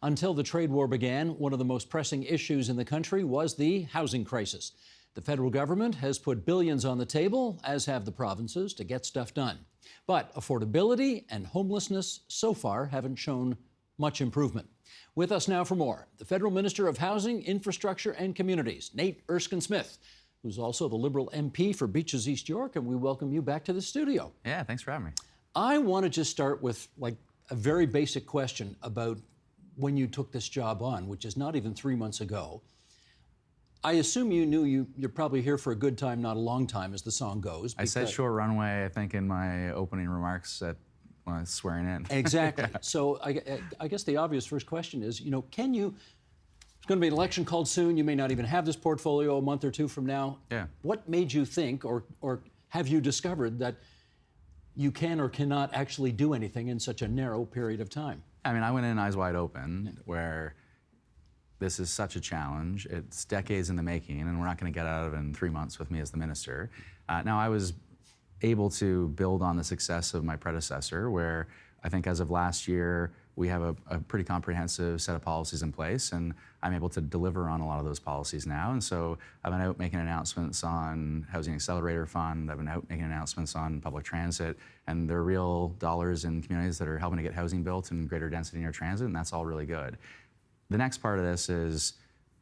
Until the trade war began, one of the most pressing issues in the country was the housing crisis. The federal government has put billions on the table, as have the provinces, to get stuff done. But affordability and homelessness so far haven't shown much improvement. With us now for more, the Federal Minister of Housing, Infrastructure and Communities, Nate Erskine-Smith, who's also the Liberal MP for Beaches East York, and we welcome you back to the studio. Yeah, thanks for having me. I want to just start with a very basic question about when you took this job on, which is not even 3 months ago. I assume you knew you're probably here for a good time, not a long time, as the song goes. I said short runway, I think, in my opening remarks when I was swearing in. Exactly. So I guess the obvious first question is, can you, it's going to be an election called soon, you may not even have this portfolio a month or two from now. Yeah. What made you think, or have you discovered that you can or cannot actually do anything in such a narrow period of time? I mean, I went in eyes wide open, where this is such a challenge. It's decades in the making, and we're not going to get out of it in 3 months with me as the minister. Now, I was able to build on the success of my predecessor, where I think as of last year, we have a pretty comprehensive set of policies in place, and I'm able to deliver on a lot of those policies now. And so I've been out making announcements on Housing Accelerator Fund, I've been out making announcements on public transit, and there are real dollars in communities that are helping to get housing built and greater density near transit, and that's all really good. The next part of this is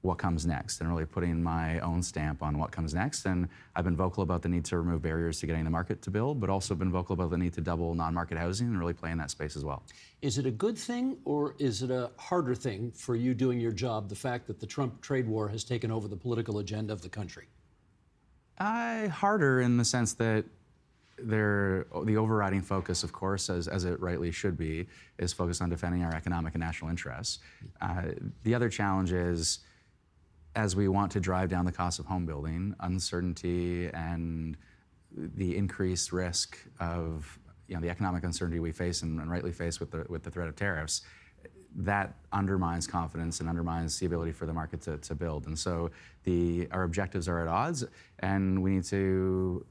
what comes next, and really putting my own stamp on what comes next. And I've been vocal about the need to remove barriers to getting the market to build, but also been vocal about the need to double non-market housing and really play in that space as well. Is it a good thing, or is it a harder thing for you doing your job, the fact that the Trump trade war has taken over the political agenda of the country? Harder in the sense that the overriding focus, of course, as it rightly should be, is focused on defending our economic and national interests. The other challenge is, as we want to drive down the cost of home building, uncertainty and the increased risk of the economic uncertainty we face and rightly face with the threat of tariffs, that undermines confidence and undermines the ability for the market to build. And so our objectives are at odds, and we need to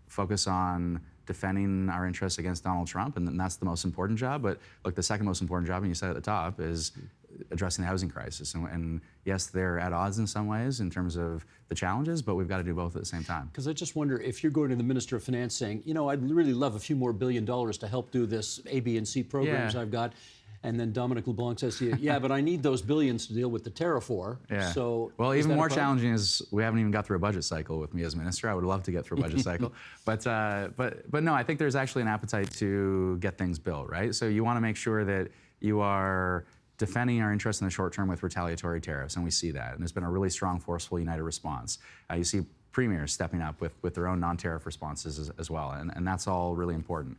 focus on defending our interests against Donald Trump, and that's the most important job. But look, the second most important job, and you said at the top, is addressing the housing crisis. And yes, they're at odds in some ways in terms of the challenges, but we've got to do both at the same time. Because I just wonder if you're going to the Minister of Finance saying, I'd really love a few more $1 billion to help do this A, B, and C programs I've got. And then Dominic LeBlanc says to you, yeah, but I need those billions to deal with the tariff war. Yeah. So well, even more challenging is we haven't even got through a budget cycle with me as minister. I would love to get through a budget cycle. But no, I think there's actually an appetite to get things built, right? So you want to make sure that you are defending our interests in the short term with retaliatory tariffs, and we see that. And there's been a really strong, forceful, united response. You see premiers stepping up with their own non-tariff responses as well, and that's all really important.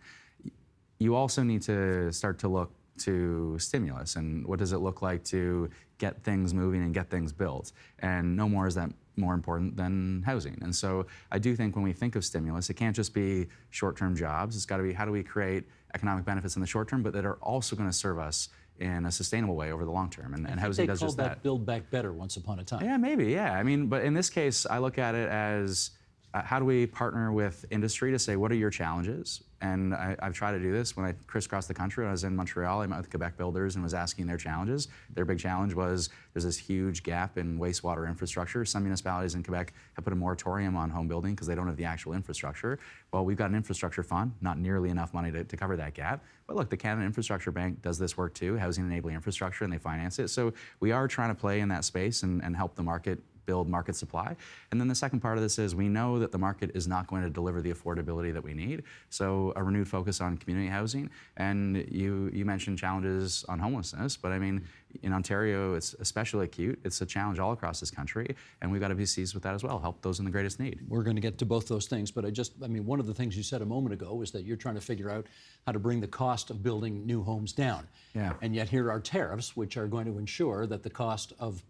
You also need to start to look to stimulus, and what does it look like to get things moving and get things built? And no more is that more important than housing. And so I do think when we think of stimulus, it can't just be short-term jobs. It's got to be, how do we create economic benefits in the short term, but that are also going to serve us in a sustainable way over the long term, and housing does just that. They called that Build Back Better once upon a time. Yeah, maybe, yeah. I mean, but in this case, I look at it as how do we partner with industry to say, what are your challenges? And I've tried to do this when I crisscrossed the country. When I was in Montreal, I met with Quebec builders and was asking their challenges. Their big challenge was there's this huge gap in wastewater infrastructure. Some municipalities in Quebec have put a moratorium on home building because they don't have the actual infrastructure. Well, we've got an infrastructure fund, not nearly enough money to cover that gap. But look, the Canada Infrastructure Bank does this work too, housing enabling infrastructure, and they finance it. So we are trying to play in that space and help the market build market supply. And then the second part of this is we know that the market is not going to deliver the affordability that we need. So a renewed focus on community housing. And you mentioned challenges on homelessness, but I mean, in Ontario, it's especially acute. It's a challenge all across this country, and we've got to be seized with that as well, help those in the greatest need. We're going to get to both those things, but one of the things you said a moment ago is that you're trying to figure out how to bring the cost of building new homes down. Yeah. And yet here are tariffs, which are going to ensure that the cost of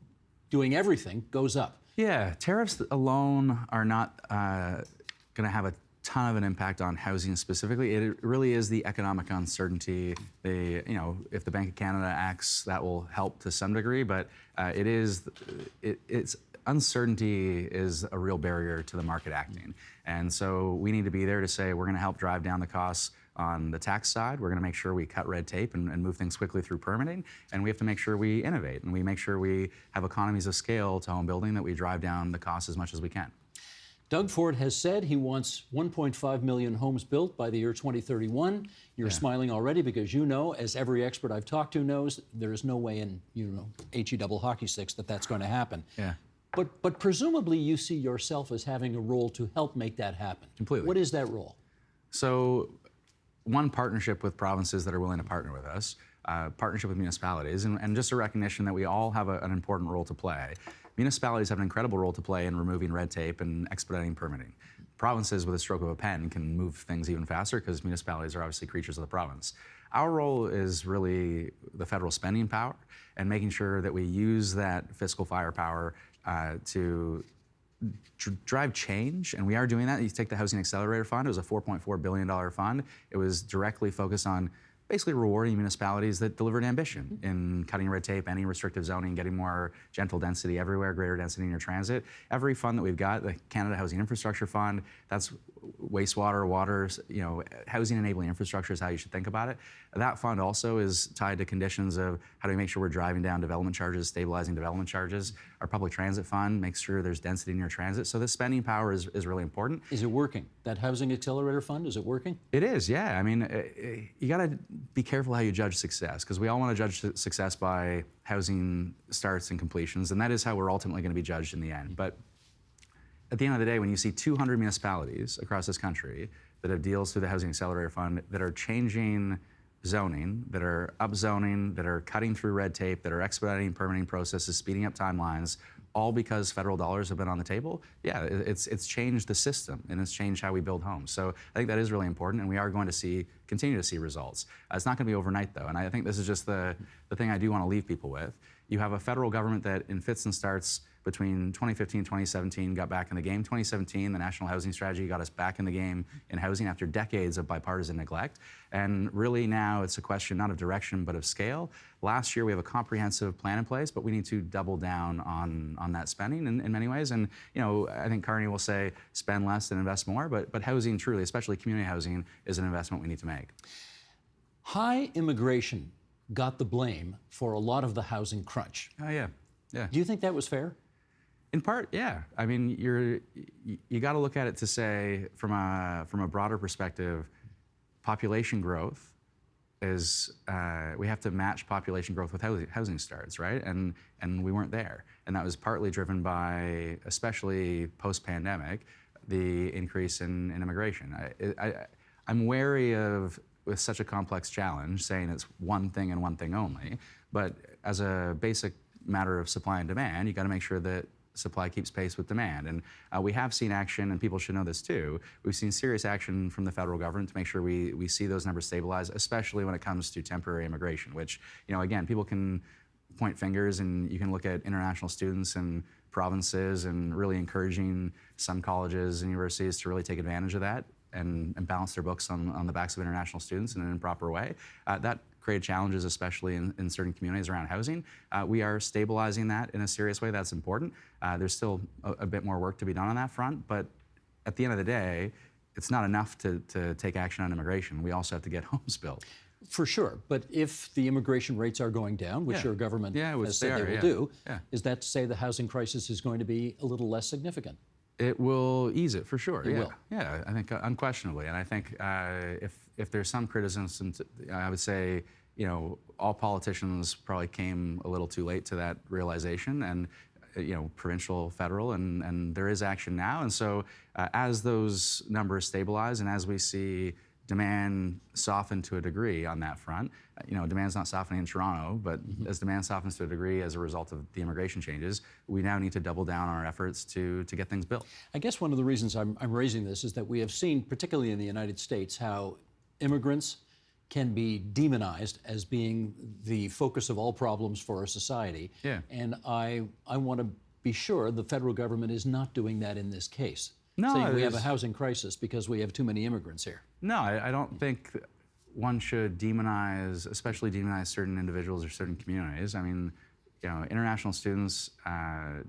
doing everything goes up. Yeah, tariffs alone are not going to have a ton of an impact on housing specifically. It really is the economic uncertainty. If the Bank of Canada acts, that will help to some degree, but it's uncertainty is a real barrier to the market acting. And so we need to be there to say we're going to help drive down the costs On the tax side, we're going to make sure we cut red tape and move things quickly through permitting. And we have to make sure we innovate and we make sure we have economies of scale to home building, that we drive down the cost as much as we can. Doug Ford has said he wants 1.5 million homes built by the year 2031. You're smiling already because you know, as every expert I've talked to knows, there is no way in, HE double hockey sticks that that's going to happen. Yeah. But presumably you see yourself as having a role to help make that happen. Completely. What is that role? So, one, partnership with provinces that are willing to partner with us, partnership with municipalities, and just a recognition that we all have an important role to play. Municipalities have an incredible role to play in removing red tape and expediting permitting. Provinces, with a stroke of a pen, can move things even faster because municipalities are obviously creatures of the province. Our role is really the federal spending power and making sure that we use that fiscal firepower to drive change, and we are doing that. You take the Housing Accelerator Fund, it was a $4.4 billion fund. It was directly focused on basically rewarding municipalities that delivered ambition in cutting red tape, ending restrictive zoning, getting more gentle density everywhere, greater density in your transit. Every fund that we've got, the Canada Housing Infrastructure Fund, that's wastewater, water, housing enabling infrastructure is how you should think about it. That fund also is tied to conditions of how do we make sure we're driving down development charges, stabilizing development charges. Our public transit fund makes sure there's density in your transit. So the spending power is really important. Is it working? That Housing Accelerator Fund, is it working? It is, yeah. I mean, you got to be careful how you judge success, because we all want to judge success by housing starts and completions, and that is how we're ultimately going to be judged in the end. But at the end of the day, when you see 200 municipalities across this country that have deals through the Housing Accelerator Fund that are changing zoning, that are upzoning, that are cutting through red tape, that are expediting permitting processes, speeding up timelines, all because federal dollars have been on the table, yeah, it's changed the system and it's changed how we build homes. So I think that is really important, and we are going to continue to see results. It's not going to be overnight though, and I think this is just the thing I do want to leave people with. You have a federal government that in fits and starts between 2015 and 2017 got back in the game. 2017, the National Housing Strategy got us back in the game in housing after decades of bipartisan neglect. And really now it's a question not of direction, but of scale. Last year we have a comprehensive plan in place, but we need to double down on that spending in many ways. And I think Carney will say spend less and invest more, but housing truly, especially community housing, is an investment we need to make. High immigration got the blame for a lot of the housing crunch. Oh yeah. Do you think that was fair? In part, yeah. I mean, you got to look at it to say, from a broader perspective, population growth is we have to match population growth with housing starts, right? And we weren't there, and that was partly driven by, especially post-pandemic, the increase in immigration. I'm wary of, with such a complex challenge, saying it's one thing and one thing only. But as a basic matter of supply and demand, you got to make sure that supply keeps pace with demand. And we have seen action, and people should know this too, we've seen serious action from the federal government to make sure we see those numbers stabilize, especially when it comes to temporary immigration, which, again, people can point fingers and you can look at international students and provinces and really encouraging some colleges and universities to really take advantage of that and balance their books on the backs of international students in an improper way. That created challenges, especially in certain communities around housing. We are stabilizing that in a serious way. That's important. There's still a bit more work to be done on that front, but at the end of the day, it's not enough to take action on immigration. We also have to get homes built. For sure, but if the immigration rates are going down, which your government has said they will do, is that to say the housing crisis is going to be a little less significant? It will ease it for sure. It will. Yeah, I think unquestionably, and I think if there's some criticism, I would say all politicians probably came a little too late to that realization, and provincial, federal, and there is action now, and so as those numbers stabilize and as we see demand soften to a degree on that front. Demand's not softening in Toronto, but as demand softens to a degree as a result of the immigration changes, we now need to double down on our efforts to get things built. I guess one of the reasons I'm raising this is that we have seen, particularly in the United States, how immigrants can be demonized as being the focus of all problems for our society. Yeah. And I want to be sure the federal government is not doing that in this case. No, saying we have a housing crisis because we have too many immigrants here. No, I don't think one should especially demonize certain individuals or certain communities. I mean, international students,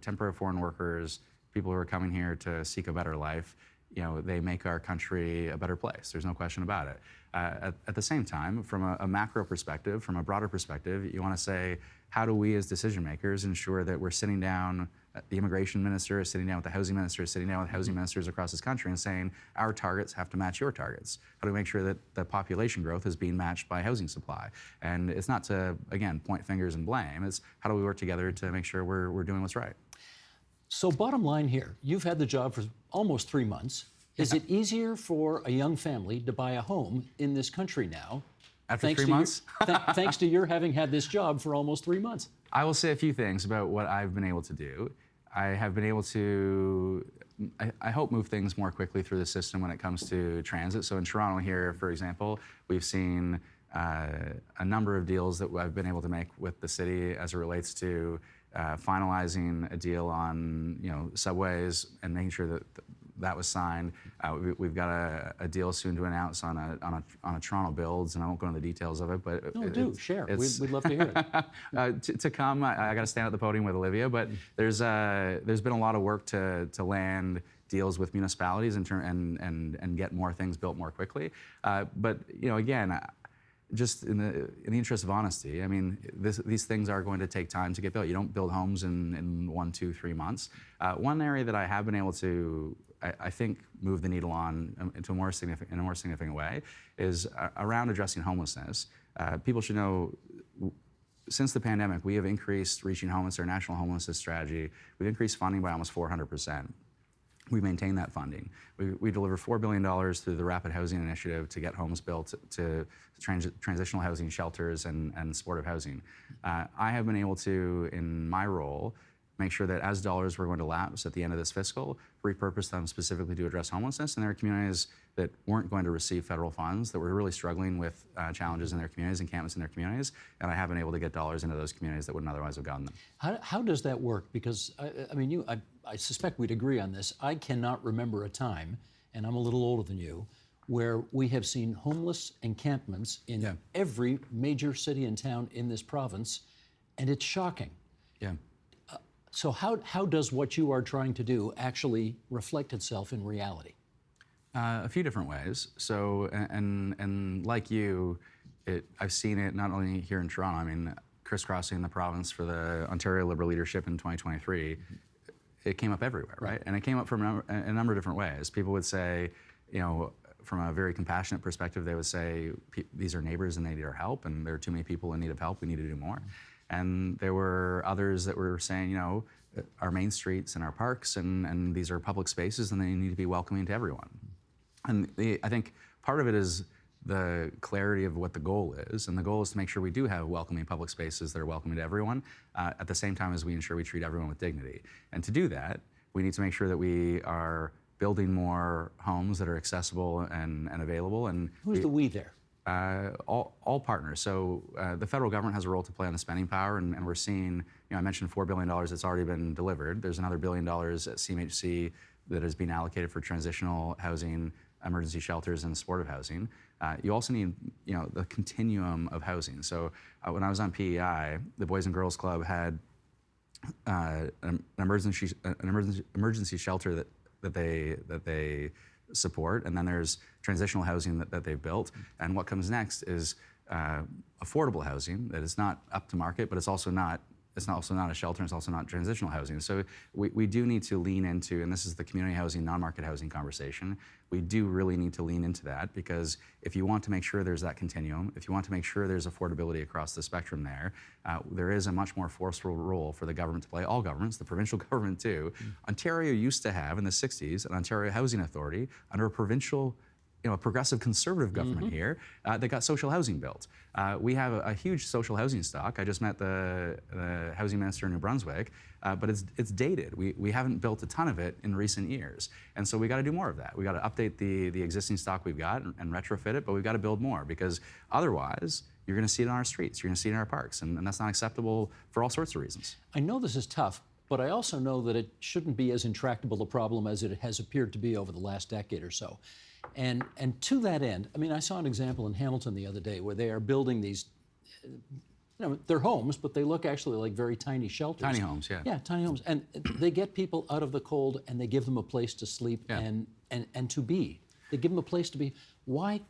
temporary foreign workers, people who are coming here to seek a better life, they make our country a better place. There's no question about it. At the same time, from a macro perspective, from a broader perspective, you want to say, how do we as decision makers ensure that we're sitting down, the immigration minister is sitting down with the housing minister, is sitting down with housing ministers across this country and saying, our targets have to match your targets. How do we make sure that the population growth is being matched by housing supply? And it's not to, again, point fingers and blame. It's how do we work together to make sure we're doing what's right. So bottom line here, you've had the job for almost 3 months. Is it easier for a young family to buy a home in this country now? After 3 months? Thanks to your having had this job for almost 3 months. I will say a few things about what I've been able to do. I have been able to, I hope, move things more quickly through the system when it comes to transit. So in Toronto here, for example, we've seen a number of deals that I've been able to make with the city as it relates to finalizing a deal on subways and making sure that that was signed. We've got a deal soon to announce on a Toronto builds, and I won't go into the details of it, but share. We'd love to hear it. To come, I got to stand at the podium with Olivia, but there's been a lot of work to land deals with municipalities and get more things built more quickly. But again, just in the interest of honesty, I mean, these things are going to take time to get built. You don't build homes in 1, 2, 3 months. One area that I have been able to, I think, move the needle on in a more significant way is around addressing homelessness. People should know, since the pandemic, we have increased Reaching Home. It's our national homelessness strategy. We've increased funding by almost 400%. We maintain that funding. We deliver $4 billion through the Rapid Housing Initiative to get homes built to transitional housing shelters and supportive housing. I have been able to, in my role, make sure that as dollars were going to lapse at the end of this fiscal, repurpose them specifically to address homelessness. And there are communities that weren't going to receive federal funds, that were really struggling with challenges in their communities, encampments in their communities, and I have been able to get dollars into those communities that wouldn't otherwise have gotten them. How does that work? Because, I suspect we'd agree on this. I cannot remember a time, and I'm a little older than you, where we have seen homeless encampments in every major city and town in this province, and it's shocking. Yeah. So how does what you are trying to do actually reflect itself in reality? A few different ways. So, and like you, I've seen it not only here in Toronto. I mean, crisscrossing the province for the Ontario Liberal leadership in 2023, it came up everywhere, right? And it came up from a number of different ways. People would say, from a very compassionate perspective, they would say, these are neighbors and they need our help, and there are too many people in need of help, we need to do more. And there were others that were saying, our main streets and our parks, and these are public spaces, and they need to be welcoming to everyone. And I think part of it is the clarity of what the goal is, and the goal is to make sure we do have welcoming public spaces that are welcoming to everyone, at the same time as we ensure we treat everyone with dignity. And to do that, we need to make sure that we are building more homes that are accessible and available. And who's the we there? All partners. So the federal government has a role to play on the spending power, and we're seeing, I mentioned $4 billion that's already been delivered. There's another $1 billion at CMHC that is being allocated for transitional housing, emergency shelters, and supportive housing. You also need, the continuum of housing. So when I was on PEI, the Boys and Girls Club had an emergency shelter that they support, and then there's transitional housing that they've built. And what comes next is affordable housing that is not up to market, but it's also not a shelter, and it's also not transitional housing. So we do need to lean into, and this is the community housing, non-market housing conversation, we do really need to lean into that, because if you want to make sure there's that continuum, if you want to make sure there's affordability across the spectrum there is a much more forceful role for the government to play, all governments, the provincial government too. Ontario used to have, in the 60s, an Ontario Housing Authority under a provincial, a progressive conservative government here that got social housing built. We have a huge social housing stock. I just met the housing minister in New Brunswick, but it's dated. We haven't built a ton of it in recent years. And so we got to do more of that. We got to update the existing stock we've got and retrofit it, but we've got to build more, because otherwise you're going to see it on our streets, you're going to see it in our parks, and that's not acceptable for all sorts of reasons. I know this is tough, but I also know that it shouldn't be as intractable a problem as it has appeared to be over the last decade or so. And to that end, I saw an example in Hamilton the other day where they are building these, they're homes, but they look actually like very tiny shelters. Tiny homes, yeah. Yeah, tiny homes. And they get people out of the cold, and they give them a place to sleep and to be. They give them a place to be. Why?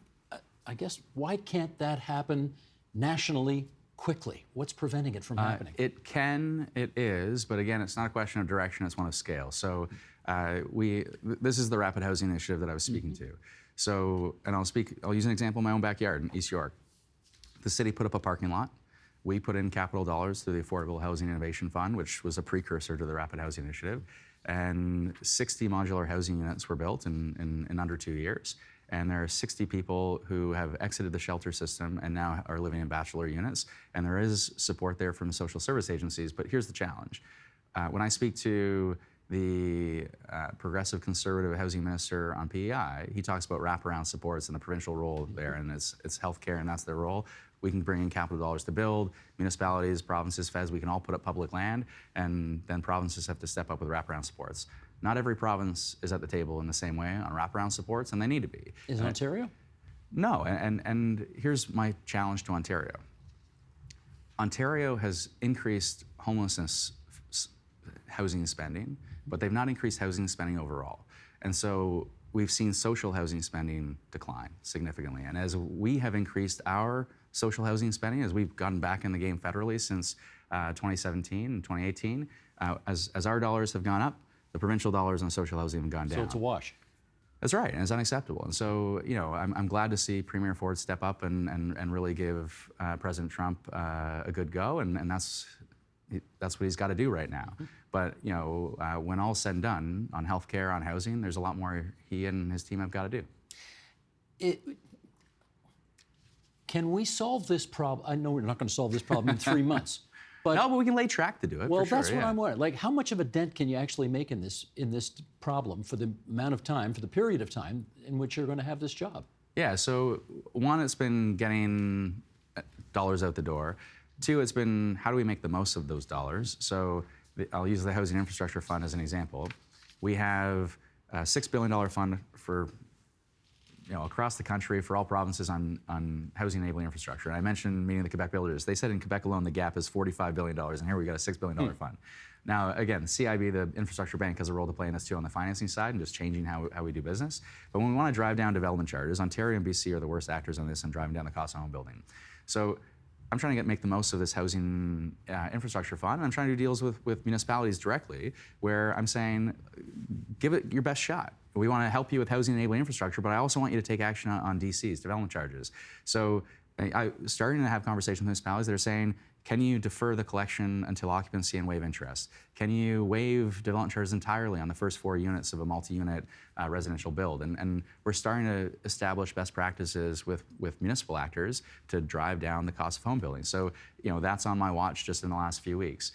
I guess, why can't that happen nationally quickly? What's preventing it from happening? It can, it is, but again, it's not a question of direction, it's one of scale. So this is the Rapid Housing Initiative that I was speaking to. So, and I'll use an example in my own backyard in East York. The city put up a parking lot. We put in capital dollars through the Affordable Housing Innovation Fund, which was a precursor to the Rapid Housing Initiative. And 60 modular housing units were built in under 2 years. And there are 60 people who have exited the shelter system and now are living in bachelor units. And there is support there from the social service agencies, but here's the challenge. When I speak to the progressive conservative housing minister on PEI, he talks about wraparound supports and the provincial role there, and it's healthcare, and that's their role. We can bring in capital dollars to build. Municipalities, provinces, feds, we can all put up public land, and then provinces have to step up with wraparound supports. Not every province is at the table in the same way on wraparound supports, and they need to be. Is Ontario? No, and here's my challenge to Ontario. Ontario has increased homelessness housing spending, but they've not increased housing spending overall. And so we've seen social housing spending decline significantly. And as we have increased our social housing spending, as we've gotten back in the game federally since 2017 and 2018, as our dollars have gone up, the provincial dollars on social housing have gone down. So it's a wash. That's right, and it's unacceptable. And so, I'm glad to see Premier Ford step up and really give President Trump a good go, and that's what he's got to do right now. But when all's said and done on healthcare, on housing, there's a lot more he and his team have got to do. Can we solve this problem? I know we're not going to solve this problem in 3 months. But we can lay track to do it. Well, for sure, that's what I'm wondering. Like, how much of a dent can you actually make in this problem for the amount of time, for the period of time in which you're going to have this job? Yeah. So one, it's been getting dollars out the door. Two, it's been how do we make the most of those dollars? So I'll use the Housing Infrastructure Fund as an example. We have a $6 billion fund for across the country for all provinces on housing enabling infrastructure. And I mentioned meeting the Quebec builders. They said in Quebec alone the gap is $45 billion, and here we got a $6 billion fund. Now, again, CIB, the infrastructure bank, has a role to play in this too on the financing side and just changing how we do business. But when we want to drive down development charges, Ontario and BC are the worst actors on this and driving down the cost of home building. So I'm trying to make the most of this housing infrastructure fund, and I'm trying to do deals with municipalities directly where I'm saying, give it your best shot. We want to help you with housing enabling infrastructure, but I also want you to take action on DCs, development charges. So I'm starting to have conversations with municipalities that are saying, can you defer the collection until occupancy and waive interest? Can you waive development charges entirely on the first 4 units of a multi-unit residential build? And we're starting to establish best practices with municipal actors to drive down the cost of home building. So that's on my watch just in the last few weeks.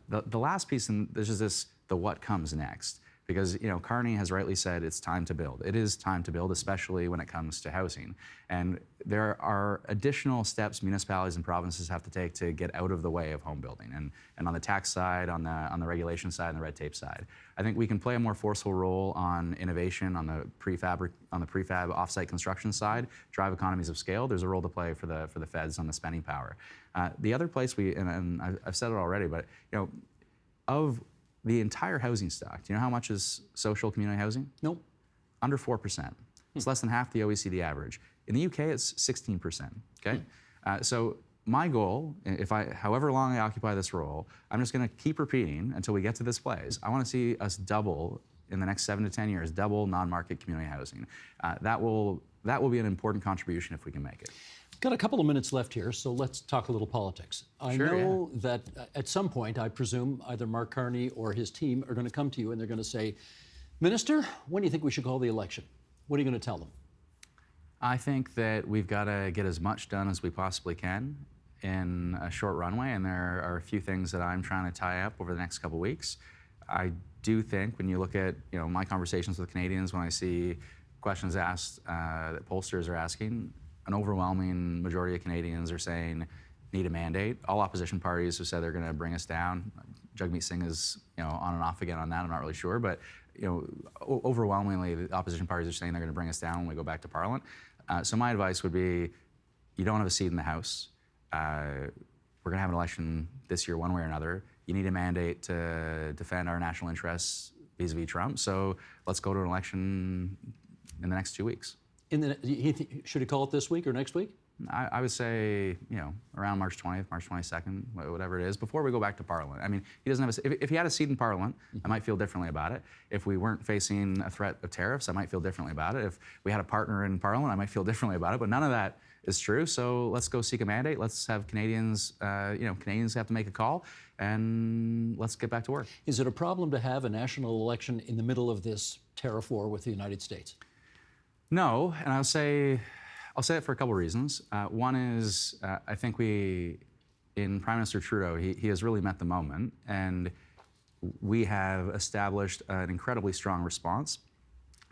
The last piece, and this is the what comes next. Because Carney has rightly said it's time to build. It is time to build, especially when it comes to housing. And there are additional steps municipalities and provinces have to take to get out of the way of home building. And on the tax side, on the regulation side, and the red tape side, I think we can play a more forceful role on innovation, on the prefab offsite construction side, drive economies of scale. There's a role to play for the feds on the spending power. The other place and I've said it already, but of the entire housing stock, do you know how much is social community housing? Nope. Under 4%. It's less than half the OECD average. In the UK, it's 16%, okay? So my goal, however long I occupy this role, I'm just gonna keep repeating until we get to this place. I wanna see us double, in the next 7 to 10 years, double non-market community housing. That will be an important contribution if we can make it. Got a couple of minutes left here, so let's talk a little politics. I know that at some point, I presume, either Mark Carney or his team are going to come to you and they're going to say, Minister, when do you think we should call the election? What are you going to tell them? I think that we've got to get as much done as we possibly can in a short runway, and there are a few things that I'm trying to tie up over the next couple of weeks. I do think when you look at my conversations with Canadians, when I see questions asked that pollsters are asking, an overwhelming majority of Canadians are saying need a mandate. All opposition parties have said they're going to bring us down. Jagmeet Singh is on and off again on that. I'm not really sure, but overwhelmingly the opposition parties are saying they're going to bring us down when we go back to Parliament. So my advice would be, you don't have a seat in the House. We're going to have an election this year, one way or another. You need a mandate to defend our national interests vis-a-vis Trump. So let's go to an election in the next 2 weeks. Should he call it this week or next week? I would say, around March 20th, March 22nd, whatever it is, before we go back to Parliament. I mean, he doesn't have if he had a seat in Parliament, I might feel differently about it. If we weren't facing a threat of tariffs, I might feel differently about it. If we had a partner in Parliament, I might feel differently about it. But none of that is true. So let's go seek a mandate. Let's have Canadians, Canadians have to make a call, and let's get back to work. Is it a problem to have a national election in the middle of this tariff war with the United States? No, and I'll say it for a couple of reasons. One is I think in Prime Minister Trudeau, he has really met the moment, and we have established an incredibly strong response.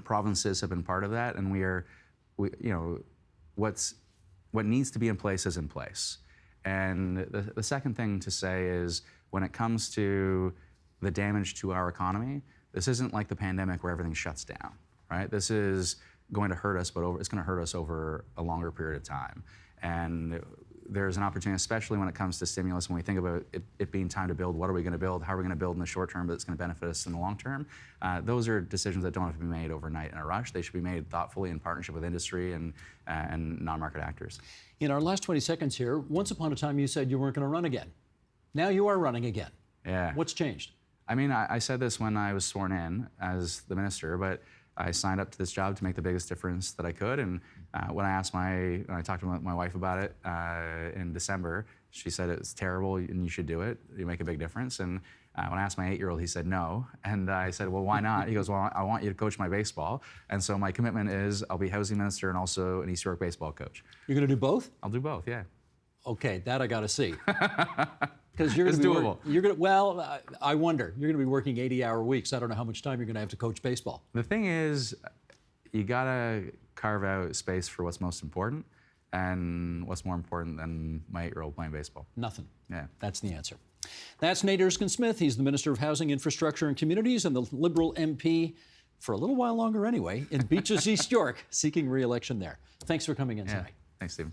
Provinces have been part of that, and what needs to be in place is in place. And the second thing to say is when it comes to the damage to our economy, this isn't like the pandemic where everything shuts down, right? This is going to hurt us, but it's going to hurt us over a longer period of time. And there's an opportunity, especially when it comes to stimulus, when we think about it being time to build, what are we going to build, how are we going to build in the short term, but it's going to benefit us in the long term. Those are decisions that don't have to be made overnight in a rush. They should be made thoughtfully in partnership with industry and non-market actors. In our last 20 seconds here, once upon a time you said you weren't going to run again. Now you are running again. Yeah. What's changed? I mean, I said this when I was sworn in as the minister, but I signed up to this job to make the biggest difference that I could. And when I talked to my wife about it in December, she said it's terrible and you should do it. You make a big difference. And when I asked my 8-year-old, he said no. And I said, well, why not? He goes, well, I want you to coach my baseball. And so my commitment is I'll be housing minister and also an East York baseball coach. You're going to do both? I'll do both, yeah. Okay, that I got to see. Because you're It's doable. I wonder. You're going to be working 80-hour weeks. I don't know how much time you're going to have to coach baseball. The thing is, you got to carve out space for what's most important. And what's more important than my 8-year-old playing baseball? Nothing. Yeah. That's the answer. That's Nate Erskine-Smith. He's the Minister of Housing, Infrastructure and Communities and the Liberal MP, for a little while longer anyway, in Beaches, East York, seeking re-election there. Thanks for coming in tonight. Thanks, Stephen.